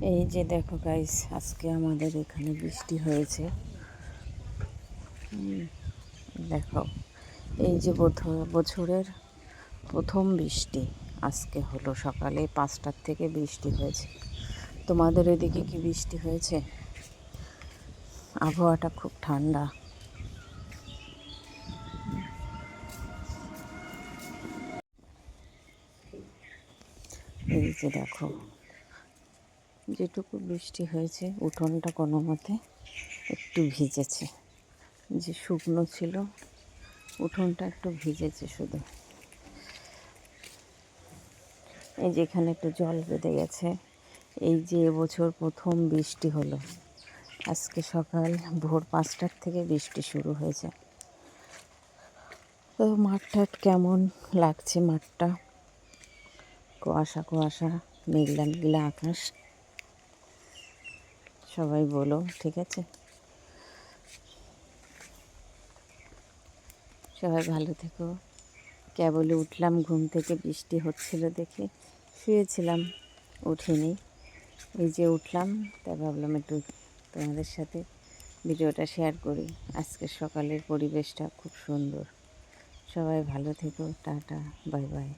এই যে দেখো গাইস, আজকে আমাদের এখানে বৃষ্টি হয়েছে। দেখো, এই যে বছরের প্রথম বৃষ্টি আজকে হলো। সকালে 5টার থেকে বৃষ্টি হয়েছে। তোমাদের এদিকে কি বৃষ্টি হয়েছে? আবহাওয়াটা খুব ঠান্ডা। এই যে দেখো, যেটুকু বৃষ্টি হয়েছে উঠোনটা কোনো মতে একটু ভিজেছে। যে শুকনো ছিল উঠোনটা একটু ভিজেছে শুধু। এই যে এখানে একটু জল বেঁধে গেছে। এই যে এবছর প্রথম বৃষ্টি হলো। আজকে সকাল ভোর 5টার থেকে বৃষ্টি শুরু হয়েছে। তো মাঠটা কেমন লাগছে? মাঠটা কুয়াশা কুয়াশা, মেঘলা মেঘলা আকাশ। সবাই বলো, ঠিক আছে? সবাই ভালো থেকো। কেবলই উঠলাম ঘুম থেকে, বৃষ্টি হচ্ছিল দেখে শুয়েছিলাম, উঠিনি। এই যে উঠলাম, তাই ভাবলাম একটু তোমাদের সাথে ভিডিওটা শেয়ার করি। আজকের সকালের পরিবেশটা খুব সুন্দর। সবাই ভালো থেকো। Tata, bye bye.